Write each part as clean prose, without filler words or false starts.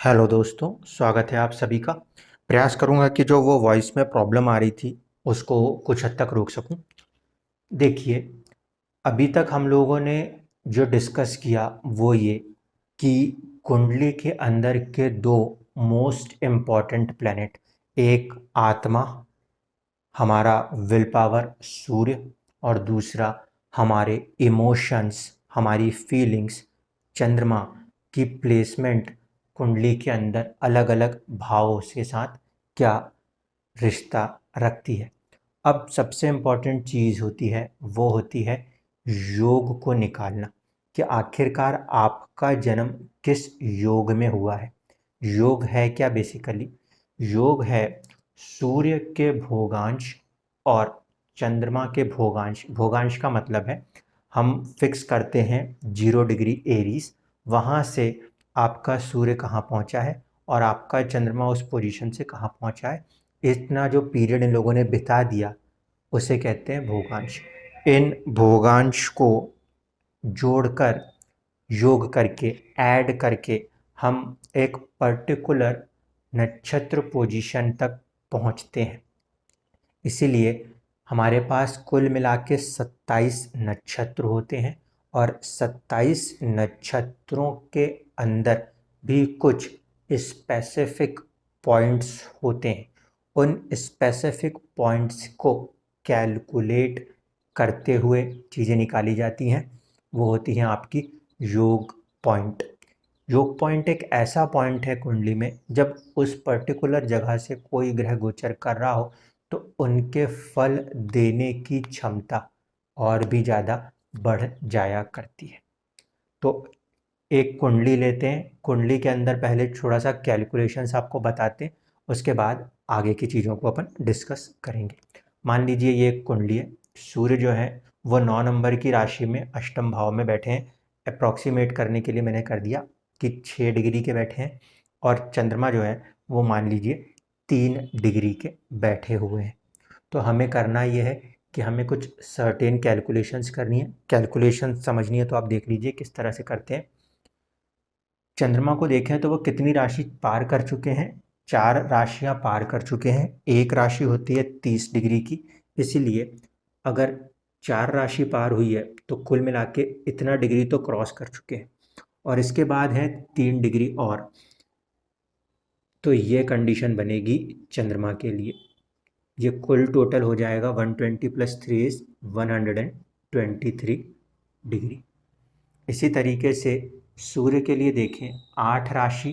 Hello दोस्तों, स्वागत है आप सभी का। प्रयास करूंगा कि जो वो वॉइस में प्रॉब्लम आ रही थी उसको कुछ हद तक रोक सकूं। देखिए, अभी तक हम लोगों ने जो डिस्कस किया वो ये कि कुंडली के अंदर के दो मोस्ट इम्पॉर्टेंट प्लैनेट, एक आत्मा, हमारा विल पावर सूर्य, और दूसरा हमारे इमोशंस, हमारी फीलिंग्स चंद्रमा की प्लेसमेंट कुंडली के अंदर अलग अलग भावों के साथ क्या रिश्ता रखती है। अब सबसे इम्पॉर्टेंट चीज़ होती है वो होती है योग को निकालना, कि आखिरकार आपका जन्म किस योग में हुआ है। योग है क्या? बेसिकली योग है सूर्य के भोगांश और चंद्रमा के भोगांश। भोगांश का मतलब है हम फिक्स करते हैं 0 डिग्री एरीज, वहाँ से आपका सूर्य कहाँ पहुँचा है और आपका चंद्रमा उस पोजीशन से कहाँ पहुँचा है। इतना जो पीरियड इन लोगों ने बिता दिया उसे कहते हैं भोगांश। इन भोगांश को जोड़कर, योग करके, ऐड करके हम एक पर्टिकुलर नक्षत्र पोजीशन तक पहुंचते हैं। इसीलिए हमारे पास कुल मिला के 27 नक्षत्र होते हैं और 27 नक्षत्रों के अंदर भी कुछ स्पेसिफिक पॉइंट्स होते हैं। उन स्पेसिफिक पॉइंट्स को कैलकुलेट करते हुए चीज़ें निकाली जाती हैं। वो होती हैं आपकी योग पॉइंट। योग पॉइंट एक ऐसा पॉइंट है कुंडली में, जब उस पर्टिकुलर जगह से कोई ग्रह गोचर कर रहा हो तो उनके फल देने की क्षमता और भी ज़्यादा बढ़ जाया करती है। तो एक कुंडली लेते हैं, कुंडली के अंदर पहले थोड़ा सा कैलकुलेशंस आपको बताते हैं, उसके बाद आगे की चीज़ों को अपन डिस्कस करेंगे। मान लीजिए ये एक कुंडली है, सूर्य जो है वो 9 नंबर की राशि में अष्टम भाव में बैठे हैं। अप्रॉक्सीमेट करने के लिए मैंने कर दिया कि 6 डिग्री के बैठे हैं, और चंद्रमा जो है वो मान लीजिए 3 डिग्री के बैठे हुए हैं। तो हमें करना ये है कि हमें कुछ सर्टेन कैलकुलेशंस करनी है। कैलकुलेशन समझनी है तो आप देख लीजिए किस तरह से करते हैं। चंद्रमा को देखें तो वो कितनी राशि पार कर चुके हैं? 4 राशियां पार कर चुके हैं। एक राशि होती है 30 डिग्री की, इसीलिए अगर 4 राशि पार हुई है तो कुल मिला के इतना डिग्री तो क्रॉस कर चुके हैं, और इसके बाद है 3 डिग्री और। तो ये कंडीशन बनेगी चंद्रमा के लिए। ये कुल टोटल हो जाएगा 120 + 3 इज 123 डिग्री। इसी तरीके से सूर्य के लिए देखें, 8 राशि,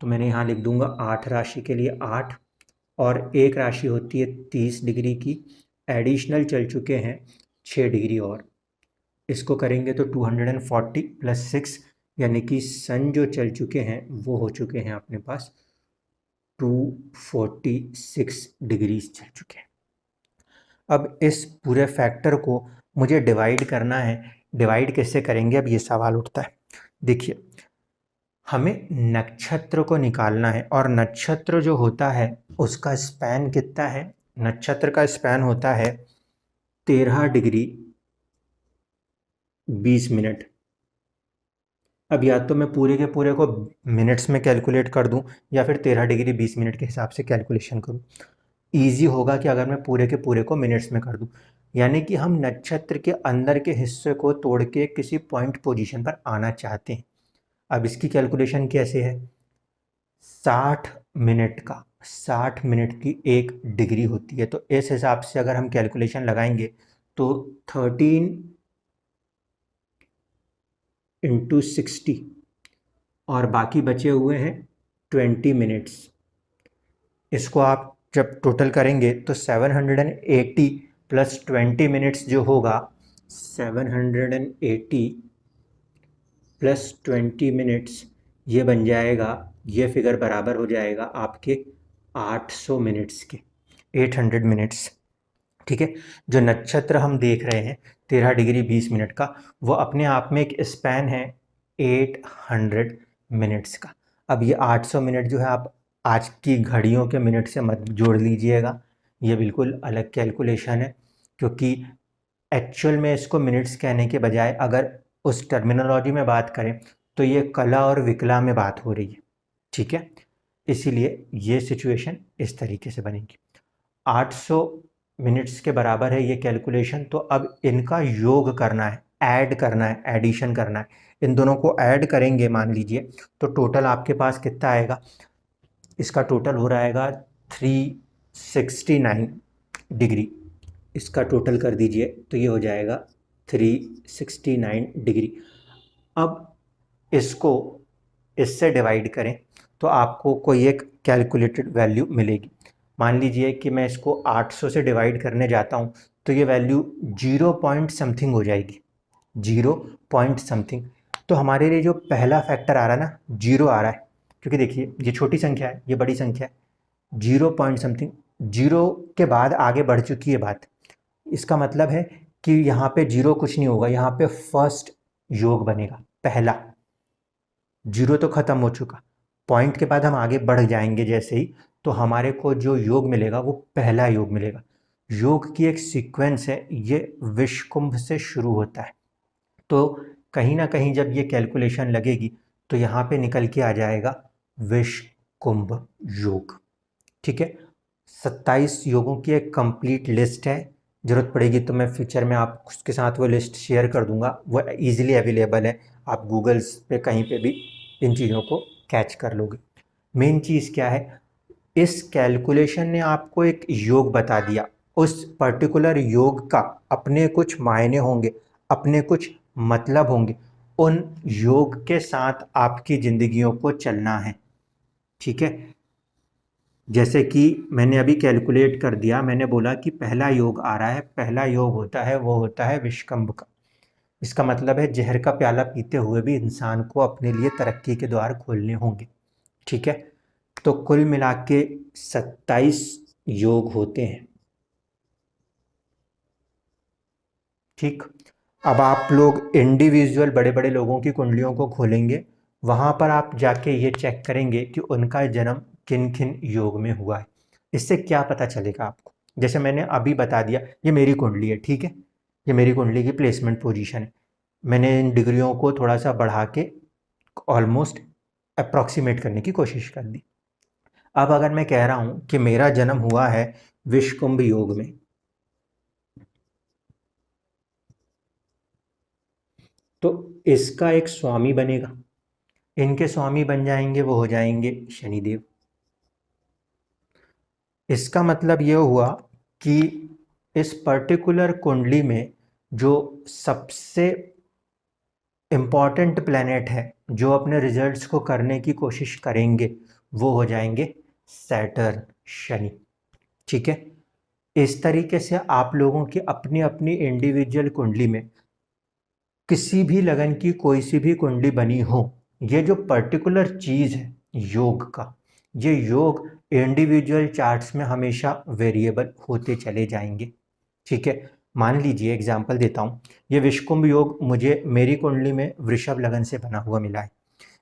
तो मैंने यहाँ लिख दूंगा 8 राशि के लिए 8, और एक राशि होती है 30 डिग्री की, एडिशनल चल चुके हैं 6 डिग्री और। इसको करेंगे तो 240 + 6, यानी कि सन जो चल चुके हैं वो हो चुके हैं अपने पास 246 डिग्रीज चल चुके हैं। अब इस पूरे फैक्टर को मुझे डिवाइड करना है। डिवाइड कैसे करेंगे, अब ये सवाल उठता है। देखिए, हमें नक्षत्र को निकालना है, और नक्षत्र जो होता है उसका स्पैन कितना है? नक्षत्र का स्पैन होता है 13 डिग्री 20 मिनट। अब या तो मैं पूरे के पूरे को मिनट्स में कैलकुलेट कर दूं, या फिर 13 डिग्री 20 मिनट के हिसाब से कैलकुलेशन करूं। ईजी होगा कि अगर मैं पूरे के पूरे को मिनट्स में कर दूं। यानी कि हम नक्षत्र के अंदर के हिस्से को तोड़ के किसी पॉइंट पोजीशन पर आना चाहते हैं। अब इसकी कैलकुलेशन कैसे है? 60 मिनट का, 60 मिनट की 1 डिग्री होती है। तो इस हिसाब से अगर हम कैलकुलेशन लगाएंगे तो 13 × 60, और बाकी बचे हुए हैं 20 मिनट्स। इसको आप जब टोटल करेंगे तो 780 + 20 मिनट्स जो होगा, 780 + 20 मिनट्स, ये बन जाएगा, ये फिगर बराबर हो जाएगा आपके 800 मिनट्स के, 800 मिनट्स। ठीक है। जो नक्षत्र हम देख रहे हैं 13 डिग्री 20 मिनट का, वो अपने आप में एक स्पैन है 800 मिनट्स का। अब ये 800 मिनट जो है आप आज की घड़ियों के मिनट से मत जोड़ लीजिएगा, ये बिल्कुल अलग कैलकुलेशन है। क्योंकि एक्चुअल में इसको मिनट्स कहने के बजाय अगर उस टर्मिनोलॉजी में बात करें तो ये कला और विकला में बात हो रही है। ठीक है, इसीलिए ये सिचुएशन इस तरीके से बनेगी। 800 मिनट्स के बराबर है ये कैलकुलेशन। तो अब इनका योग करना है, ऐड करना है, एडिशन करना है। इन दोनों को ऐड करेंगे मान लीजिए, तो टोटल आपके पास कितना आएगा, इसका टोटल हो रहेगा 369 डिग्री। इसका टोटल कर दीजिए तो ये हो जाएगा 369 डिग्री। अब इसको इससे डिवाइड करें तो आपको कोई एक कैलकुलेटेड वैल्यू मिलेगी। मान लीजिए कि मैं इसको 800 से डिवाइड करने जाता हूँ तो ये वैल्यू 0 पॉइंट समथिंग हो जाएगी, 0 पॉइंट समथिंग। तो हमारे लिए जो पहला फैक्टर आ रहा है ना, 0 आ रहा है, क्योंकि देखिए ये छोटी संख्या है, ये बड़ी संख्या है। 0 पॉइंट समथिंग, 0 के बाद आगे बढ़ चुकी है बात। इसका मतलब है कि यहाँ पे 0 कुछ नहीं होगा, यहाँ पे फर्स्ट योग बनेगा, पहला। 0 तो खत्म हो चुका, पॉइंट के बाद हम आगे बढ़ जाएंगे जैसे ही, तो हमारे को जो योग मिलेगा वो पहला योग मिलेगा। योग की एक सीक्वेंस है, ये विषकुंभ से शुरू होता है। तो कहीं ना कहीं जब ये कैलकुलेशन लगेगी तो यहाँ पे निकल के आ जाएगा विषकुंभ योग। ठीक है, 27 योगों की एक कंप्लीट लिस्ट है। ज़रूरत पड़ेगी तो मैं फ्यूचर में आप उसके साथ वो लिस्ट शेयर कर दूंगा, वो इजीली अवेलेबल है, आप गूगल्स पे कहीं पे भी इन चीज़ों को कैच कर लोगे। मेन चीज़ क्या है, इस कैलकुलेशन ने आपको एक योग बता दिया। उस पर्टिकुलर योग का अपने कुछ मायने होंगे, अपने कुछ मतलब होंगे, उन योग के साथ आपकी ज़िंदगियों को चलना है। ठीक है, जैसे कि मैंने अभी कैलकुलेट कर दिया, मैंने बोला कि पहला योग आ रहा है, पहला योग होता है वो होता है विषकंभ का। इसका मतलब है जहर का प्याला पीते हुए भी इंसान को अपने लिए तरक्की के द्वार खोलने होंगे। ठीक है, तो कुल मिला के 27 योग होते हैं। ठीक, अब आप लोग इंडिविजुअल बड़े बड़े लोगों की कुंडलियों को खोलेंगे, वहाँ पर आप जाके ये चेक करेंगे कि उनका जन्म किन किन योग में हुआ है। इससे क्या पता चलेगा आपको, जैसे मैंने अभी बता दिया ये मेरी कुंडली है, ठीक है, ये मेरी कुंडली की प्लेसमेंट पोजीशन है। मैंने इन डिग्रियों को थोड़ा सा बढ़ा के ऑलमोस्ट अप्रॉक्सीमेट करने की कोशिश कर दी। अब अगर मैं कह रहा हूँ कि मेरा जन्म हुआ है विषकुंभ योग में, तो इसका एक स्वामी बनेगा, इनके स्वामी बन जाएंगे वो हो जाएंगे शनिदेव। इसका मतलब ये हुआ कि इस पर्टिकुलर कुंडली में जो सबसे इम्पॉर्टेंट प्लैनेट है, जो अपने रिजल्ट्स को करने की कोशिश करेंगे, वो हो जाएंगे सैटर्न, शनि। ठीक है, इस तरीके से आप लोगों की अपनी अपनी इंडिविजुअल कुंडली में किसी भी लगन की कोई सी भी कुंडली बनी हो, ये जो पर्टिकुलर चीज़ है योग का, ये योग इंडिविजुअल चार्ट्स में हमेशा वेरिएबल होते चले जाएंगे। ठीक है, मान लीजिए एग्जांपल देता हूँ, ये विषकुंभ योग मुझे मेरी कुंडली में वृषभ लगन से बना हुआ मिला है।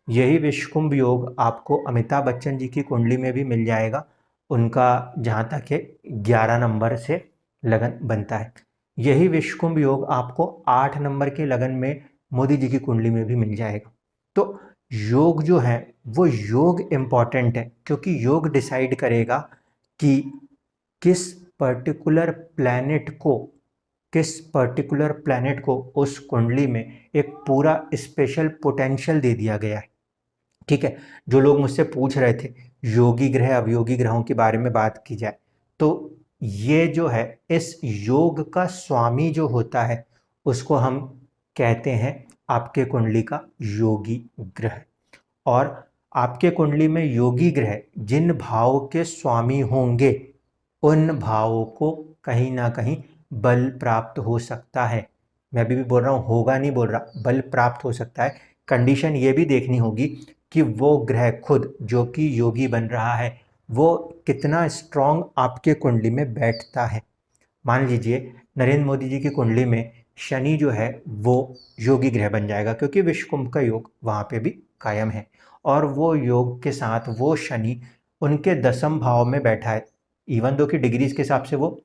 यही विषकुंभ योग आपको अमिताभ बच्चन जी की कुंडली में भी मिल जाएगा, उनका जहाँ तक है 11 नंबर से लगन बनता है। यही विषकुंभ योग आपको 8 नंबर के लगन में मोदी जी की कुंडली में भी मिल जाएगा। तो योग जो है वो योग इम्पॉर्टेंट है, क्योंकि योग डिसाइड करेगा कि किस पर्टिकुलर प्लैनेट को, किस पर्टिकुलर प्लैनेट को उस कुंडली में एक पूरा स्पेशल पोटेंशियल दे दिया गया है। ठीक है, जो लोग मुझसे पूछ रहे थे योगी ग्रह अवयोगी ग्रहों के बारे में बात की जाए, तो ये जो है इस योग का स्वामी जो होता है उसको हम कहते हैं आपके कुंडली का योगी ग्रह। और आपके कुंडली में योगी ग्रह जिन भाव के स्वामी होंगे, उन भावों को कहीं ना कहीं बल प्राप्त हो सकता है। मैं अभी भी बोल रहा हूँ, होगा नहीं बोल रहा, बल प्राप्त हो सकता है। कंडीशन ये भी देखनी होगी कि वो ग्रह खुद जो कि योगी बन रहा है वो कितना स्ट्रांग आपके कुंडली में बैठता है। मान लीजिए नरेंद्र मोदी जी की कुंडली में शनि जो है वो योगी ग्रह बन जाएगा, क्योंकि विषकुंभ का योग वहाँ पे भी कायम है, और वो योग के साथ वो शनि उनके 10वें भाव में बैठा है। इवन दो की डिग्रीज के हिसाब से वो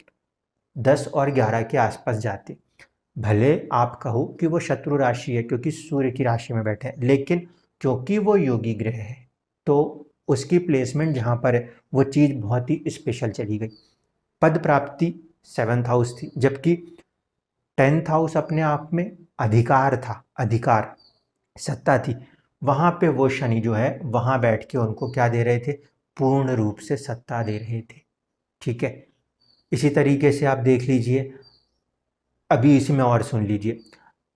10 और 11 के आसपास जाते, भले आप कहो कि वो शत्रु राशि है क्योंकि सूर्य की राशि में बैठे हैं, लेकिन क्योंकि वो योगी ग्रह है तो उसकी प्लेसमेंट जहाँ पर है वो चीज़ बहुत ही स्पेशल चली गई। पद प्राप्ति 7th हाउस थी, जबकि 10th हाउस अपने आप में अधिकार था, अधिकार सत्ता थी। वहाँ पे वो शनि जो है वहाँ बैठ के उनको क्या दे रहे थे, पूर्ण रूप से सत्ता दे रहे थे। ठीक है, इसी तरीके से आप देख लीजिए, अभी इसमें और सुन लीजिए,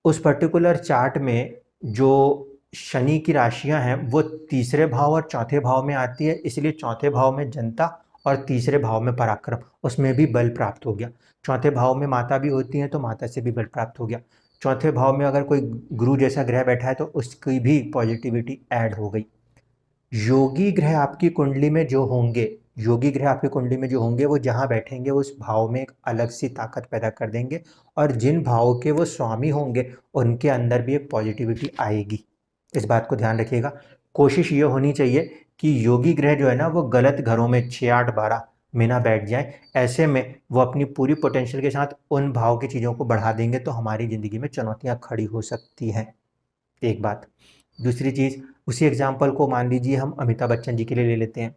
उस पर्टिकुलर चार्ट में जो शनि की राशियां हैं वो तीसरे भाव और चौथे भाव में आती है, इसलिए चौथे भाव में जनता और तीसरे भाव में पराक्रम, उसमें भी बल प्राप्त हो गया। चौथे भाव में माता भी होती हैं तो माता से भी बल प्राप्त हो गया। चौथे भाव में अगर कोई गुरु जैसा ग्रह बैठा है तो उसकी भी पॉजिटिविटी ऐड हो गई। योगी ग्रह आपकी कुंडली में जो होंगे, योगी ग्रह आपकी कुंडली में जो होंगे वो जहाँ बैठेंगे उस भाव में एक अलग सी ताकत पैदा कर देंगे, और जिन भाव के वो स्वामी होंगे उनके अंदर भी एक पॉजिटिविटी आएगी। इस बात को ध्यान रखिएगा। कोशिश ये होनी चाहिए कि योगी ग्रह जो है ना वो गलत घरों में 6 8 12 में ना बैठ जाए। ऐसे में वो अपनी पूरी पोटेंशियल के साथ उन भाव की चीज़ों को बढ़ा देंगे तो हमारी ज़िंदगी में चुनौतियाँ खड़ी हो सकती हैं। एक बात। दूसरी चीज़, उसी एग्जाम्पल को मान लीजिए हम अमिताभ बच्चन जी के लिए ले लेते हैं।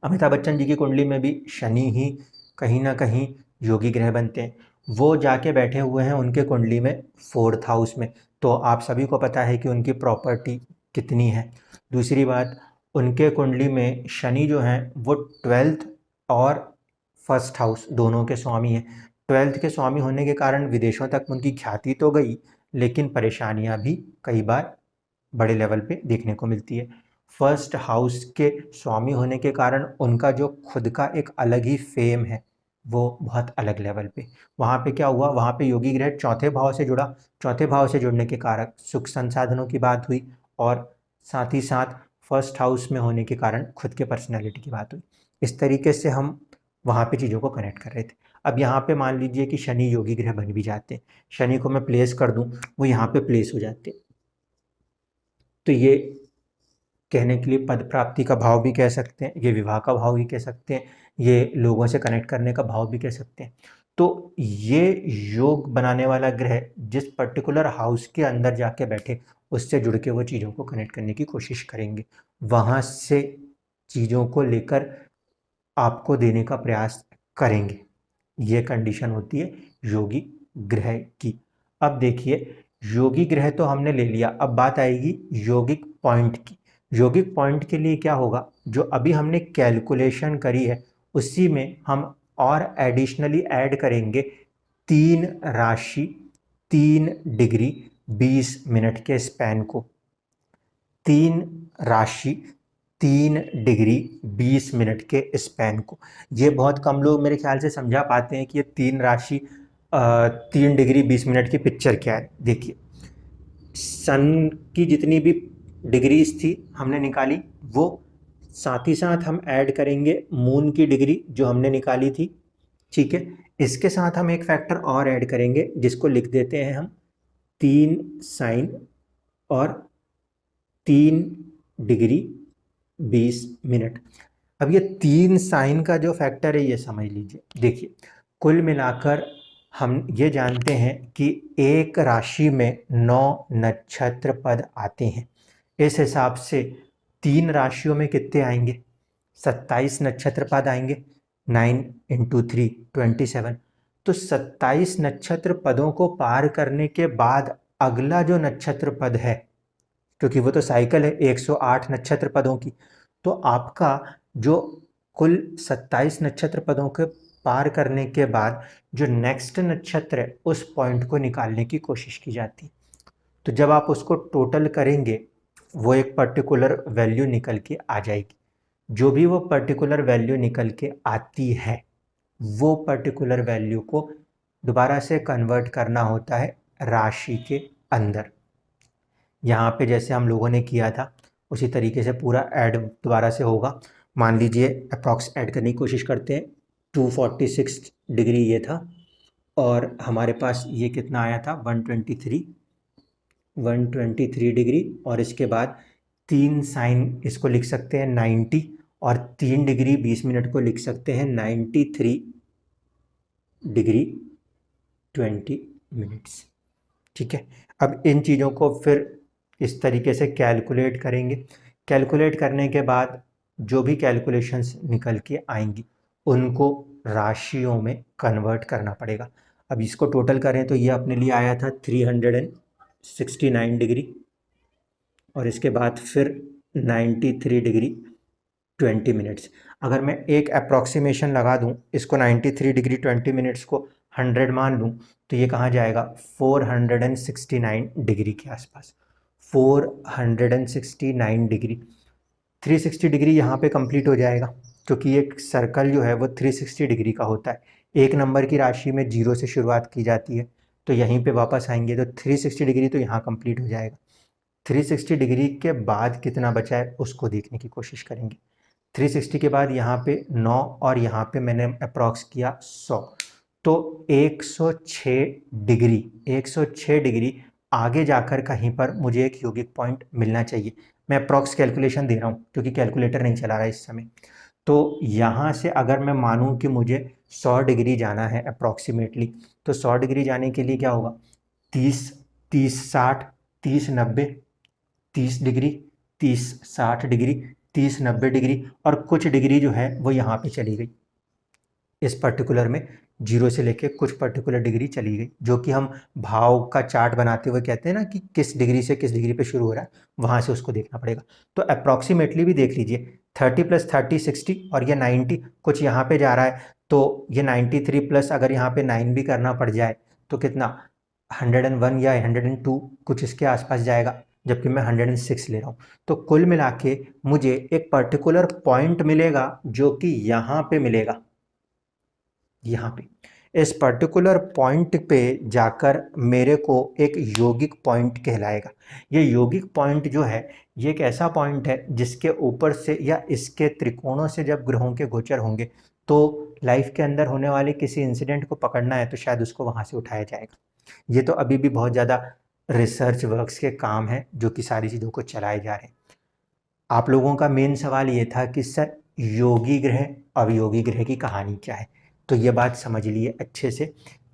अमिताभ बच्चन जी की कुंडली में भी शनि ही कहीं ना कहीं योगी ग्रह बनते हैं। वो जाके बैठे हुए हैं उनके कुंडली में 4th हाउस में, तो आप सभी को पता है कि उनकी प्रॉपर्टी कितनी है। दूसरी बात, उनके कुंडली में शनि जो हैं वो 12th और 1st हाउस दोनों के स्वामी हैं। 12th के स्वामी होने के कारण विदेशों तक उनकी ख्याति तो गई, लेकिन परेशानियां भी कई बार बड़े लेवल पे देखने को मिलती है। फर्स्ट हाउस के स्वामी होने के कारण उनका जो खुद का एक अलग ही फेम है वो बहुत अलग लेवल पे। वहाँ पे क्या हुआ, वहाँ पे योगी ग्रह चौथे भाव से जुड़ा, चौथे भाव से जुड़ने के कारण सुख संसाधनों की बात हुई, और साथ ही साथ फर्स्ट हाउस में होने के कारण खुद के पर्सनैलिटी की बात हुई। इस तरीके से हम वहाँ पे चीज़ों को कनेक्ट कर रहे थे। अब यहाँ पे मान लीजिए कि शनि योगी ग्रह बन भी जाते हैं, शनि को मैं प्लेस कर दूँ, वो यहाँ पे प्लेस हो जाते हैं, तो ये कहने के लिए पद प्राप्ति का भाव भी कह सकते हैं, ये विवाह का भाव भी कह सकते हैं, ये लोगों से कनेक्ट करने का भाव भी कह सकते हैं। तो ये योग बनाने वाला ग्रह जिस पर्टिकुलर हाउस के अंदर जाके बैठे उससे जुड़ के वो चीज़ों को कनेक्ट करने की कोशिश करेंगे, वहाँ से चीज़ों को लेकर आपको देने का प्रयास करेंगे। ये कंडीशन होती है योगी ग्रह की। अब देखिए, योगी ग्रह तो हमने ले लिया, अब बात आएगी योगिक पॉइंट की। योगिक पॉइंट के लिए क्या होगा, जो अभी हमने कैलकुलेशन करी है उसी में हम और एडिशनली ऐड करेंगे 3 राशि 3 डिग्री 20 मिनट के स्पैन को। 3 राशि 3 डिग्री 20 मिनट के स्पैन को। ये बहुत कम लोग मेरे ख्याल से समझा पाते हैं कि ये 3 राशि 3 डिग्री 20 मिनट की पिक्चर क्या है। देखिए, सन की जितनी भी डिग्रीज थी हमने निकाली, वो साथ ही साथ हम ऐड करेंगे मून की डिग्री जो हमने निकाली थी। ठीक है, इसके साथ हम एक फैक्टर और ऐड करेंगे जिसको लिख देते हैं हम 3 साइन और 3 डिग्री 20 मिनट। अब ये 3 साइन का जो फैक्टर है ये समझ लीजिए। देखिए, कुल मिलाकर हम ये जानते हैं कि एक राशि में 9 नक्षत्र पद आते हैं। इस हिसाब से 3 राशियों में कितने आएंगे, 27 नक्षत्र पद आएंगे। 9 इंटू 3 27। तो 27 नक्षत्र पदों को पार करने के बाद अगला जो नक्षत्र पद है, क्योंकि वो तो साइकिल है 108 नक्षत्र पदों की, तो आपका जो कुल 27 नक्षत्र पदों के पार करने के बाद जो नेक्स्ट नक्षत्र है उस पॉइंट को निकालने की कोशिश की जाती है। तो जब आप उसको टोटल करेंगे वो एक पर्टिकुलर वैल्यू निकल के आ जाएगी। जो भी वो पर्टिकुलर वैल्यू निकल के आती है वो पर्टिकुलर वैल्यू को दोबारा से कन्वर्ट करना होता है राशि के अंदर। यहाँ पे जैसे हम लोगों ने किया था उसी तरीके से पूरा ऐड दोबारा से होगा। मान लीजिए अप्रॉक्स ऐड करने की कोशिश करते हैं, 246 डिग्री ये था और हमारे पास ये कितना आया था 123 डिग्री, और इसके बाद 3 साइन इसको लिख सकते हैं 90, और 3 डिग्री 20 मिनट को लिख सकते हैं 93 डिग्री 20 मिनट्स। ठीक है, अब इन चीज़ों को फिर इस तरीके से कैलकुलेट करेंगे। कैलकुलेट करने के बाद जो भी कैलकुलेशंस निकल के आएंगी उनको राशियों में कन्वर्ट करना पड़ेगा। अब इसको टोटल करें तो ये अपने लिए आया था 369 डिग्री, और इसके बाद फिर 93 डिग्री 20 मिनट्स। अगर मैं एक अप्रॉक्सीमेशन लगा दूं, इसको 93 डिग्री 20 मिनट्स को 100 मान लूं, तो ये कहाँ जाएगा 469 डिग्री के आसपास। 469 डिग्री, 360 डिग्री यहाँ पे कंप्लीट हो जाएगा, क्योंकि एक सर्कल जो है वो 360 डिग्री का होता है। एक नंबर की राशि में 0 से शुरुआत की जाती है, तो यहीं पे वापस आएंगे तो 360 डिग्री तो यहाँ कंप्लीट हो जाएगा। 360 डिग्री के बाद कितना बचा है उसको देखने की कोशिश करेंगे। 360 के बाद यहाँ पे 9 और यहाँ पे मैंने अप्रॉक्स किया 100, तो 106 डिग्री, 106 डिग्री आगे जाकर कहीं पर मुझे एक यौगिक पॉइंट मिलना चाहिए। मैं अप्रॉक्स कैलकुलेशन दे रहा हूँ क्योंकि कैलकुलेटर नहीं चला रहा है इस समय। तो यहाँ से अगर मैं मानूँ कि मुझे 100 डिग्री जाना है अप्रॉक्सीमेटली, तो 100 डिग्री जाने के लिए क्या होगा, 30, 30 60, 30 90, 30 डिग्री, 30 60 डिग्री, 30 90 डिग्री, और कुछ डिग्री जो है वो यहाँ पे चली गई। इस पर्टिकुलर में 0 से लेके कुछ पर्टिकुलर डिग्री चली गई, जो कि हम भाव का चार्ट बनाते हुए कहते हैं ना कि किस डिग्री से किस डिग्री पे शुरू हो रहा है, वहाँ से उसको देखना पड़ेगा। तो अप्रॉक्सीमेटली भी देख लीजिए, 30 + 30 60, और ये 90 कुछ यहाँ पे जा रहा है, तो ये 93 प्लस अगर यहाँ पे 9 भी करना पड़ जाए तो कितना 101 या 102 कुछ इसके आसपास जाएगा, जबकि मैं 106 ले रहा हूँ। तो कुल मिला के मुझे एक पर्टिकुलर पॉइंट मिलेगा जो कि यहाँ पे मिलेगा, यहाँ पे इस पर्टिकुलर पॉइंट पे जाकर मेरे को एक यौगिक पॉइंट कहलाएगा। ये यौगिक पॉइंट जो है ये एक ऐसा पॉइंट है जिसके ऊपर से या इसके त्रिकोणों से जब ग्रहों के गोचर होंगे तो लाइफ के अंदर होने वाले किसी इंसिडेंट को पकड़ना है तो शायद उसको वहाँ से उठाया जाएगा। ये तो अभी भी बहुत ज़्यादा रिसर्च वर्क्स के काम है जो कि सारी चीज़ों को चलाए जा रहे हैं। आप लोगों का मेन सवाल ये था कि सर योगी ग्रह अवयोगी ग्रह की कहानी क्या है, तो ये बात समझ लिए अच्छे से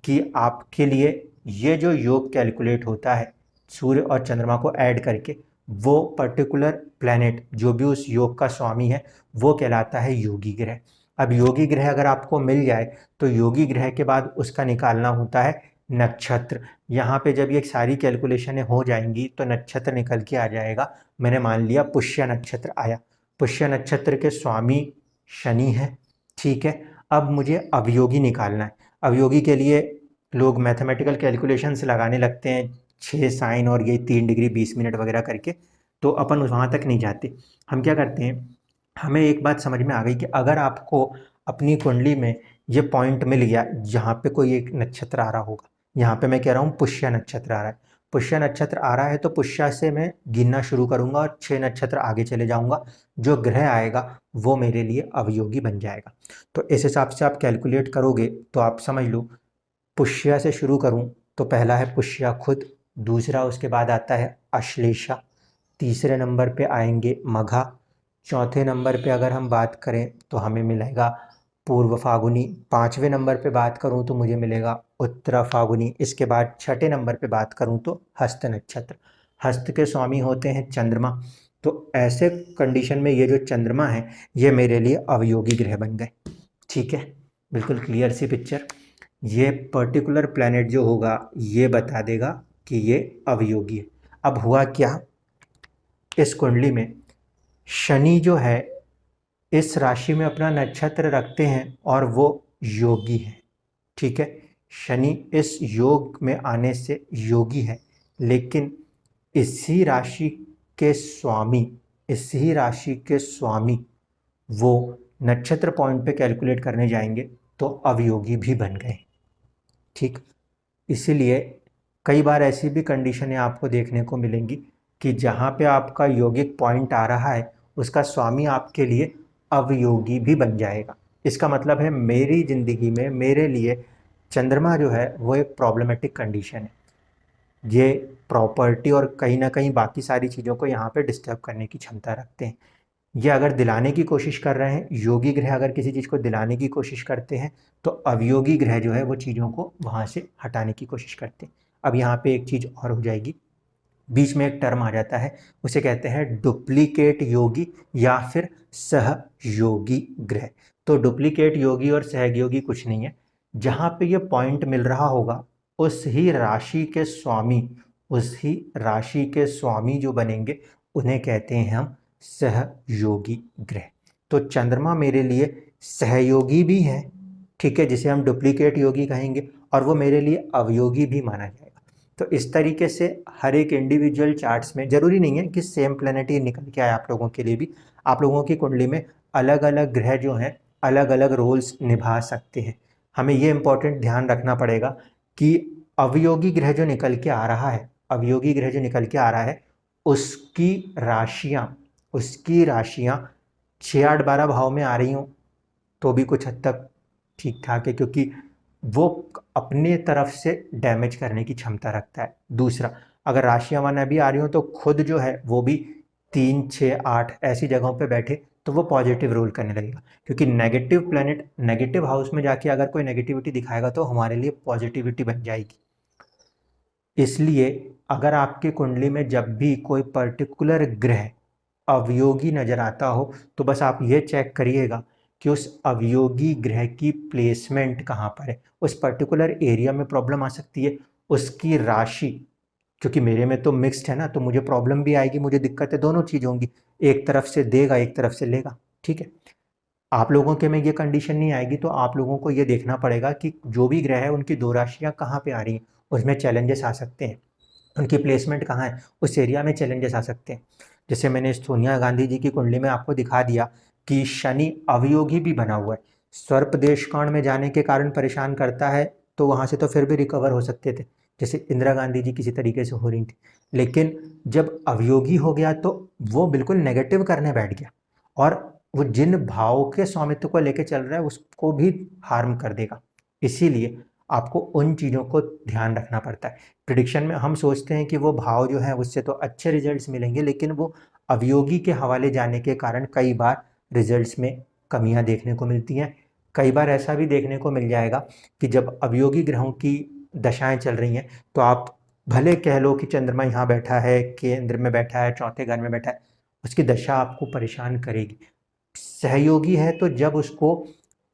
कि आपके लिए ये जो योग कैलकुलेट होता है सूर्य और चंद्रमा को ऐड करके, वो पर्टिकुलर प्लैनेट जो भी उस योग का स्वामी है वो कहलाता है योगी ग्रह। अब योगी ग्रह अगर आपको मिल जाए तो योगी ग्रह के बाद उसका निकालना होता है नक्षत्र। यहाँ पे जब ये सारी कैलकुलेशनें हो जाएंगी तो नक्षत्र निकल के आ जाएगा। मैंने मान लिया पुष्य नक्षत्र आया, पुष्य नक्षत्र के स्वामी शनि है, ठीक है। अब मुझे अवयोगी निकालना है। अवयोगी के लिए लोग मैथमेटिकल कैलकुलेशंस लगाने लगते हैं, 6 साइन और ये 3 डिग्री 20 मिनट वगैरह करके, तो अपन वहाँ तक नहीं जाते। हम क्या करते हैं, हमें एक बात समझ में आ गई कि अगर आपको अपनी कुंडली में ये पॉइंट मिल गया जहाँ पे कोई एक नक्षत्र आ रहा होगा, यहाँ पे मैं कह रहा हूँ पुष्य नक्षत्र आ रहा है, पुष्य नक्षत्र आ रहा है तो पुष्य से मैं गिनना शुरू करूंगा और 6 नक्षत्र आगे चले जाऊंगा, जो ग्रह आएगा वो मेरे लिए अवयोगी बन जाएगा। तो इस हिसाब से आप कैलकुलेट करोगे तो आप समझ लो, पुष्य से शुरू करूं तो पहला है पुष्य खुद, दूसरा उसके बाद आता है अश्लेषा, तीसरे नंबर पे आएंगे मघा, चौथे नंबर पे अगर हम बात करें तो हमें मिलेगा पूर्व फागुनी, पाँचवें नंबर पे बात करूं तो मुझे मिलेगा उत्तरा फागुनी, इसके बाद छठे नंबर पे बात करूं तो हस्त नक्षत्र। हस्त के स्वामी होते हैं चंद्रमा। तो ऐसे कंडीशन में ये जो चंद्रमा है ये मेरे लिए अवयोगी ग्रह बन गए, ठीक है। बिल्कुल क्लियर सी पिक्चर। ये पर्टिकुलर प्लैनेट जो होगा ये बता देगा कि ये अवयोगी है। अब हुआ क्या, इस कुंडली में शनि जो है इस राशि में अपना नक्षत्र रखते हैं और वो योगी है, ठीक है। शनि इस योग में आने से योगी है, लेकिन इसी राशि के स्वामी, इसी राशि के स्वामी वो नक्षत्र पॉइंट पे कैलकुलेट करने जाएंगे तो अवयोगी भी बन गए, ठीक। इसीलिए कई बार ऐसी भी कंडीशनें आपको देखने को मिलेंगी कि जहाँ पे आपका यौगिक पॉइंट आ रहा है उसका स्वामी आपके लिए अवयोगी भी बन जाएगा। इसका मतलब है मेरी ज़िंदगी में मेरे लिए चंद्रमा जो है वो एक प्रॉब्लमेटिक कंडीशन है। ये प्रॉपर्टी और कहीं ना कहीं बाकी सारी चीज़ों को यहाँ पे डिस्टर्ब करने की क्षमता रखते हैं। ये अगर दिलाने की कोशिश कर रहे हैं, योगी ग्रह अगर किसी चीज़ को दिलाने की कोशिश करते हैं तो अवयोगी ग्रह जो है वो चीज़ों को वहाँ से हटाने की कोशिश करते हैं। अब यहाँ पे एक चीज़ और हो जाएगी, बीच में एक टर्म आ जाता है, उसे कहते हैं डुप्लीकेट योगी या फिर सहयोगी ग्रह। तो डुप्लीकेट योगी और सहयोगी कुछ नहीं है, जहां पे ये पॉइंट मिल रहा होगा उस ही राशि के स्वामी, उस ही राशि के स्वामी जो बनेंगे उन्हें कहते हैं हम सहयोगी ग्रह। तो चंद्रमा मेरे लिए सहयोगी भी है, ठीक है, जिसे हम डुप्लीकेट योगी कहेंगे, और वो मेरे लिए अवयोगी भी माना जाएगा। तो इस तरीके से हर एक इंडिविजुअल चार्ट्स में, जरूरी नहीं है कि सेम प्लेनेट ही निकल के आए, आप लोगों के लिए भी आप लोगों की कुंडली में अलग अलग ग्रह जो हैं अलग अलग रोल्स निभा सकते हैं। हमें ये इंपॉर्टेंट ध्यान रखना पड़ेगा कि अवयोगी ग्रह जो निकल के आ रहा है, अवयोगी ग्रह जो निकल के आ रहा है, उसकी राशियां, उसकी राशियां 6 8 12 भाव में आ रही हूँ तो भी कुछ हद तक ठीक ठाक है, क्योंकि वो अपने तरफ से डैमेज करने की क्षमता रखता है। दूसरा, अगर राशियां वन अभी आ रही हो तो खुद जो है वो भी 3 6 8 ऐसी जगहों पे बैठे तो वो पॉजिटिव रोल करने लगेगा, क्योंकि नेगेटिव प्लेनेट नेगेटिव हाउस में जाके अगर कोई नेगेटिविटी दिखाएगा तो हमारे लिए पॉजिटिविटी बन जाएगी। इसलिए अगर आपकी कुंडली में जब भी कोई पर्टिकुलर ग्रह अवयोगी नजर आता हो तो बस आप ये चेक करिएगा कि उस अवयोगी ग्रह की प्लेसमेंट कहाँ पर है, उस पर्टिकुलर एरिया में प्रॉब्लम आ सकती है, उसकी राशि, क्योंकि मेरे में तो मिक्स्ड है ना, तो मुझे प्रॉब्लम भी आएगी, मुझे दिक्कतें दोनों चीज होंगी, एक तरफ से देगा एक तरफ से लेगा, ठीक है। आप लोगों के में ये कंडीशन नहीं आएगी, तो आप लोगों को ये देखना पड़ेगा कि जो भी ग्रह है उनकी दो राशियां कहाँ पे आ रही हैं, उसमें चैलेंजेस आ सकते हैं, उनकी प्लेसमेंट कहाँ है उस एरिया में चैलेंजेस आ सकते हैं। जैसे मैंने सोनिया गांधी जी की कुंडली में आपको दिखा दिया कि शनि अवयोगी भी बना हुआ है, सर्प देश कांड में जाने के कारण परेशान करता है, तो वहां से तो फिर भी रिकवर हो सकते थे, जैसे इंदिरा गांधी जी किसी तरीके से हो रही थी। लेकिन जब अवयोगी हो गया तो वो बिल्कुल नेगेटिव करने बैठ गया, और वो जिन भाव के स्वामित्व को लेके चल रहा है उसको भी हार्म कर देगा। इसीलिए आपको उन चीज़ों को ध्यान रखना पड़ता है। प्रिडिक्शन में हम सोचते हैं कि वो भाव जो है उससे तो अच्छे रिजल्ट्स मिलेंगे, लेकिन वो अवयोगी के हवाले जाने के कारण कई बार रिजल्ट्स में कमियां देखने को मिलती हैं। कई बार ऐसा भी देखने को मिल जाएगा कि जब अवयोगी ग्रहों की दशाएं चल रही हैं तो आप भले कह लो कि चंद्रमा यहाँ बैठा है, केंद्र में बैठा है, चौथे घर में बैठा है, उसकी दशा आपको परेशान करेगी। सहयोगी है तो जब उसको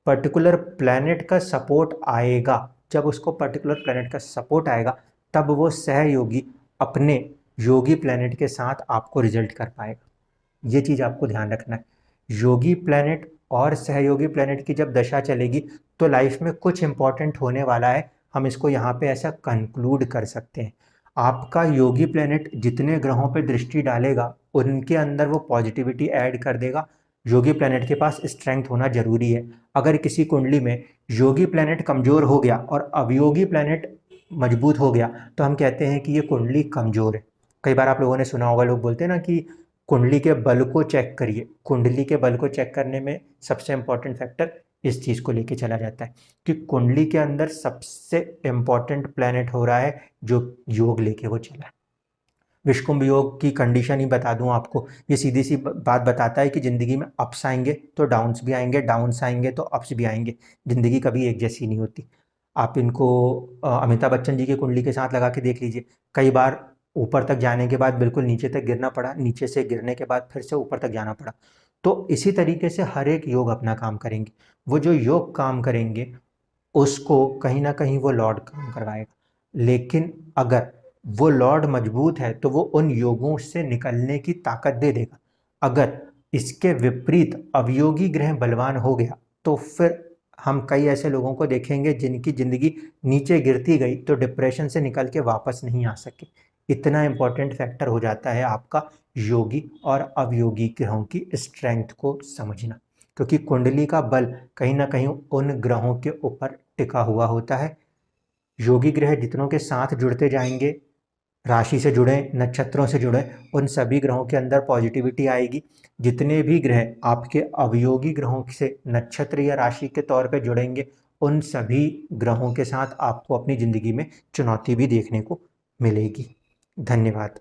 पर्टिकुलर प्लैनेट का सपोर्ट आएगा, जब उसको पर्टिकुलर प्लैनेट का सपोर्ट आएगा तब वो सहयोगी अपने योगी प्लैनेट के साथ आपको रिजल्ट कर पाएगा। ये चीज़ आपको ध्यान रखना है। योगी प्लैनेट और सहयोगी प्लैनेट की जब दशा चलेगी तो लाइफ में कुछ इंपॉर्टेंट होने वाला है, हम इसको यहाँ पे ऐसा कंक्लूड कर सकते हैं। आपका योगी प्लैनेट जितने ग्रहों पे दृष्टि डालेगा उनके अंदर वो पॉजिटिविटी ऐड कर देगा। योगी प्लैनेट के पास स्ट्रेंथ होना जरूरी है। अगर किसी कुंडली में योगी प्लैनेट कमजोर हो गया और अवयोगी प्लैनेट मजबूत हो गया तो हम कहते हैं कि ये कुंडली कमजोर है। कई बार आप लोगों ने सुना होगा, लोग बोलते हैं ना कि कुंडली के बल को चेक करिए। कुंडली के बल को चेक करने में सबसे इंपॉर्टेंट फैक्टर इस चीज़ को लेके चला जाता है कि कुंडली के अंदर सबसे इंपॉर्टेंट प्लैनेट हो रहा है जो योग लेके वो चला है। विषकुंभ योग की कंडीशन ही बता दूं आपको, ये सीधी सी बात बताता है कि ज़िंदगी में अप्स आएंगे तो डाउन्स भी आएंगे, डाउन्स आएंगे तो अप्स भी आएंगे। ज़िंदगी कभी एक जैसी नहीं होती। आप इनको अमिताभ बच्चन जी की कुंडली के साथ लगा के देख लीजिए, कई बार ऊपर तक जाने के बाद बिल्कुल नीचे तक गिरना पड़ा, नीचे से गिरने के बाद फिर से ऊपर तक जाना पड़ा। तो इसी तरीके से हर एक योग अपना काम करेंगे। वो जो योग काम करेंगे उसको कहीं ना कहीं वो लॉर्ड काम करवाएगा, लेकिन अगर वो लॉर्ड मजबूत है तो वो उन योगों से निकलने की ताकत दे देगा। अगर इसके विपरीत अवयोगी ग्रह बलवान हो गया तो फिर हम कई ऐसे लोगों को देखेंगे जिनकी जिंदगी नीचे गिरती गई तो डिप्रेशन से निकल के वापस नहीं आ सके। इतना इंपॉर्टेंट फैक्टर हो जाता है आपका योगी और अवयोगी ग्रहों की स्ट्रेंथ को समझना, क्योंकि कुंडली का बल कहीं ना कहीं उन ग्रहों के ऊपर टिका हुआ होता है। योगी ग्रह जितनों के साथ जुड़ते जाएंगे, राशि से जुड़े, नक्षत्रों से जुड़े, उन सभी ग्रहों के अंदर पॉजिटिविटी आएगी। जितने भी ग्रह आपके अवयोगी ग्रहों से नक्षत्र या राशि के तौर पे जुड़ेंगे उन सभी ग्रहों के साथ आपको अपनी ज़िंदगी में चुनौती भी देखने को मिलेगी। धन्यवाद।